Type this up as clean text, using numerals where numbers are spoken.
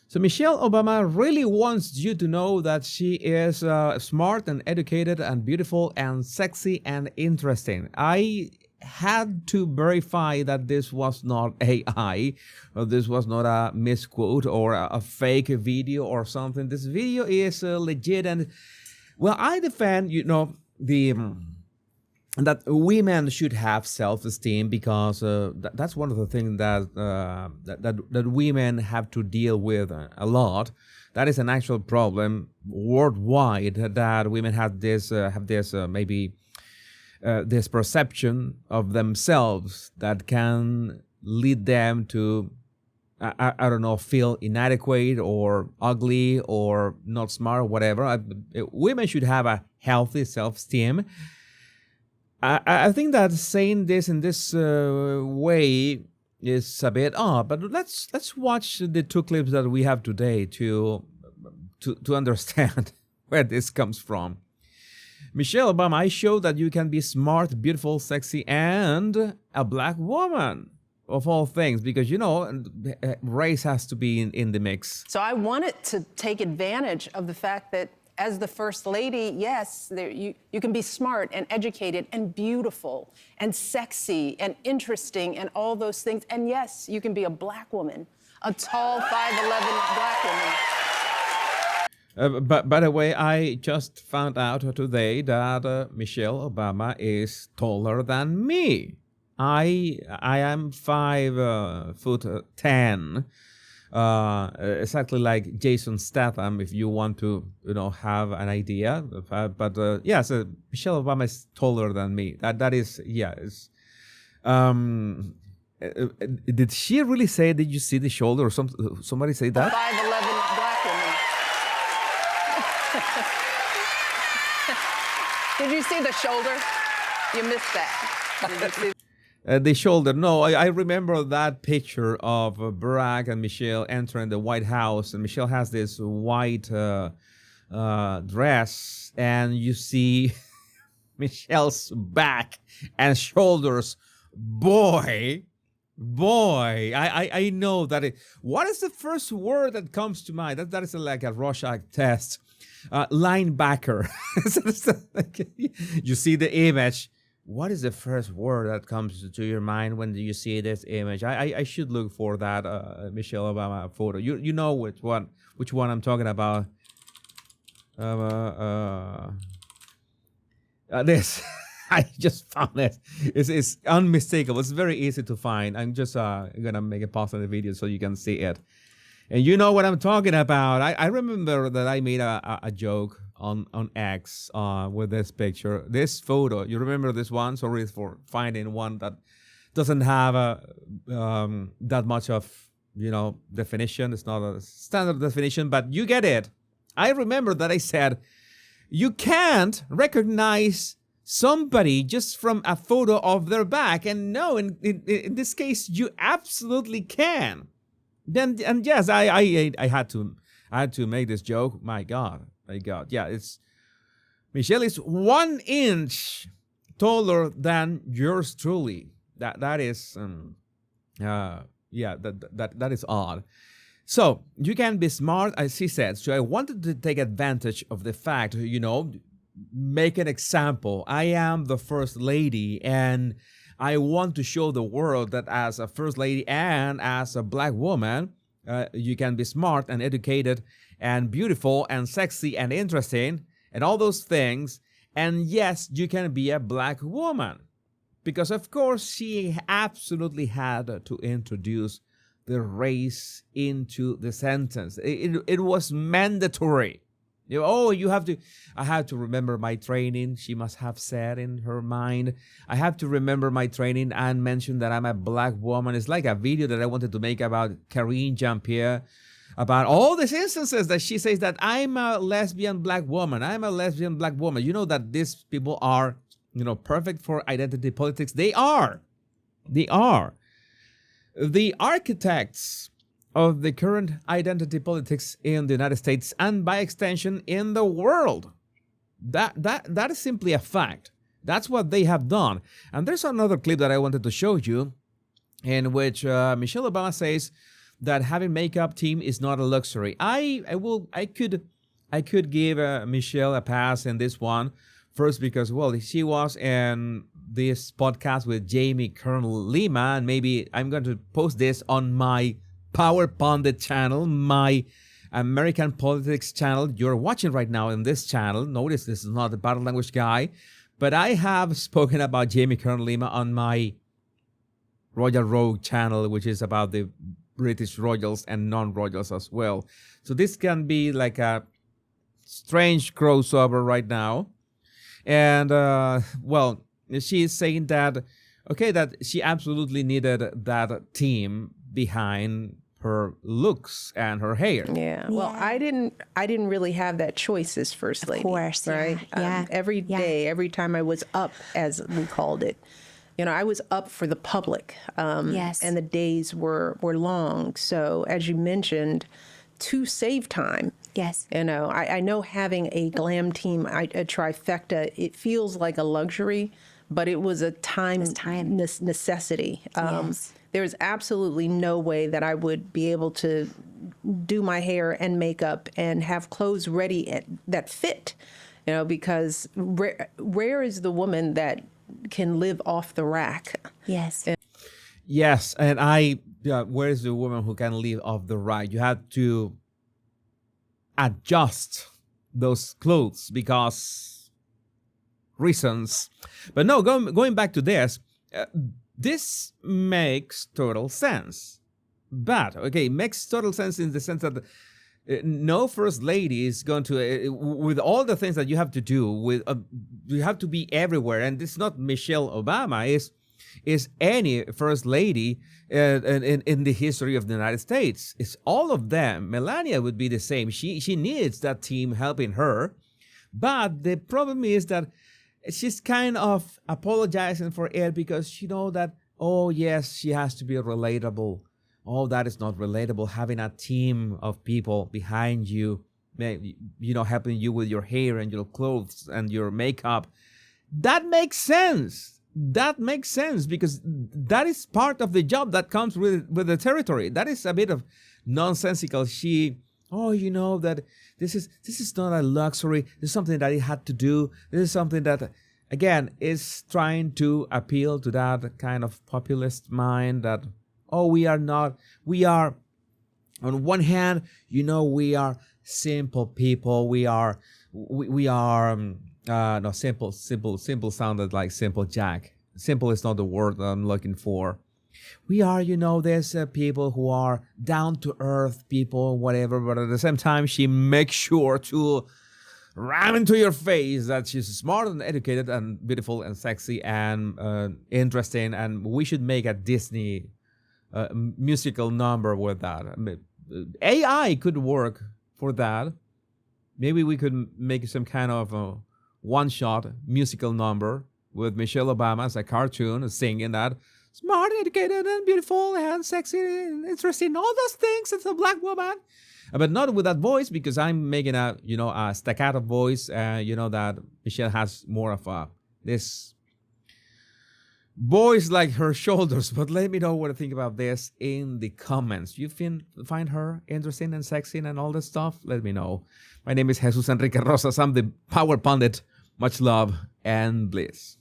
So Michelle Obama really wants you to know that she is smart and educated and beautiful and sexy and interesting. I had to verify that this was not AI, or this was not a misquote or a fake video or something. This video is legit, and well, I defend, the that women should have self-esteem because that's one of the things that women have to deal with a lot. That is an actual problem worldwide, that women have this maybe this perception of themselves that can lead them to I don't know, feel inadequate or ugly or not smart or whatever. Women should have a healthy self-esteem. I think that saying this in this way is a bit odd, but let's watch the two clips that we have today to understand where this comes from. Michelle Obama, I show that you can be smart, beautiful, sexy, and a black woman, of all things, because race has to be in the mix. So I wanted to take advantage of the fact that as the First Lady, yes, you can be smart and educated and beautiful and sexy and interesting and all those things. And yes, you can be a black woman, a tall 5'11" black woman. But by the way, I just found out today that Michelle Obama is taller than me. I am 5'10", exactly like Jason Statham, if you want to have an idea. But yeah, so Michelle Obama is taller than me. That is, yeah. Did she really say? Did you see the shoulder or somebody say that? 5'11" black woman. Did you see the shoulder? You missed that. Did you see? The shoulder. No, I remember that picture of Barack and Michelle entering the White House, and Michelle has this white dress, and you see Michelle's back and shoulders. Boy, I know that what is the first word that comes to mind? That is like a Rorschach test. Linebacker. You see the image. What is the first word that comes to your mind when you see this image? I should look for that Michelle Obama photo. You know which one I'm talking about. This I just found it. It's unmistakable. It's very easy to find. I'm just gonna make a pause on the video so you can see it. And you know what I'm talking about. I remember that I made a joke on X with this picture, this photo. You remember this one? Sorry for finding one that doesn't have that much of definition. It's not a standard definition, but you get it. I remember that I said you can't recognize somebody just from a photo of their back, and no, in this case you absolutely can. Then and yes, I had to make this joke. My God, yeah, it's Michelle is 1 inch taller than yours truly. That is that is odd. So you can be smart, as he said. So I wanted to take advantage of the fact, make an example. I am the First Lady, and I want to show the world that as a First Lady and as a black woman, you can be smart and educated and beautiful and sexy and interesting and all those things. And yes, you can be a black woman. Because of course, she absolutely had to introduce the race into the sentence. It was mandatory. I have to remember my training, she must have said in her mind. I have to remember my training and mention that I'm a black woman. It's like a video that I wanted to make about Karine Jean-Pierre, about all these instances that she says that I'm a lesbian black woman. I'm a lesbian black woman. You know that these people are, perfect for identity politics. They are. The architects of the current identity politics in the United States and by extension in the world. That is simply a fact. That's what they have done. And there's another clip that I wanted to show you in which Michelle Obama says that having makeup team is not a luxury. I could give Michelle a pass in this one. First, because, well, she was in this podcast with Jamie Colonel Lima, and maybe I'm going to post this on my Power Pundit channel, my American politics channel you're watching right now in this channel. Notice this is not the battle language guy, but I have spoken about Jamie Colonel Lima on my Royal Rogue channel, which is about the British royals and non-royals as well. So this can be like a strange crossover right now. And, well, she is saying that, okay, that she absolutely needed that team behind her looks and her hair. Yeah. Well, I didn't really have that choice as first lady. Of course, right? yeah. Every day, every time I was up, as we called it, I was up for the public. Yes. And the days were long. So as you mentioned, to save time. Yes. I know having a glam team, a trifecta, it feels like a luxury, but it was a time necessity. Yes. There's absolutely no way that I would be able to do my hair and makeup and have clothes ready that fit, because rare is the woman that can live off the rack. Yes. Yes, and where is the woman who can live off the rack? You have to adjust those clothes because reasons. But no, going back to this, this makes total sense. But, okay, makes total sense in the sense that no first lady is going to, with all the things that you have to do, you have to be everywhere. And it's not Michelle Obama, is any first lady in the history of the United States. It's all of them. Melania would be the same. She needs that team helping her. But the problem is that she's kind of apologizing for it because she knows that, oh, yes, she has to be relatable. Oh, that is not relatable. Having a team of people behind you, helping you with your hair and your clothes and your makeup. That makes sense. That makes sense because that is part of the job that comes with the territory. That is a bit of nonsensical. That this is not a luxury. This is something that he had to do. This is something that, again, is trying to appeal to that kind of populist mind that, we are, on one hand, we are simple people. Simple sounded like Simple Jack. Simple is not the word that I'm looking for. We are, there's people who are down to earth people, whatever, but at the same time, she makes sure to ram into your face that she's smart and educated and beautiful and sexy and interesting, and we should make a Disney musical number with that. AI could work for that. Maybe we could make some kind of one-shot musical number with Michelle Obama as a cartoon singing that smart, educated, and beautiful, and sexy, and interesting, all those things as a black woman. But not with that voice, because I'm making a staccato voice. That Michelle has more of this voice like her shoulders. But let me know what you think about this in the comments. You find her interesting and sexy and all that stuff? Let me know. My name is Jesus Enrique Rosas. I'm the Power Pundit. Much love and bliss.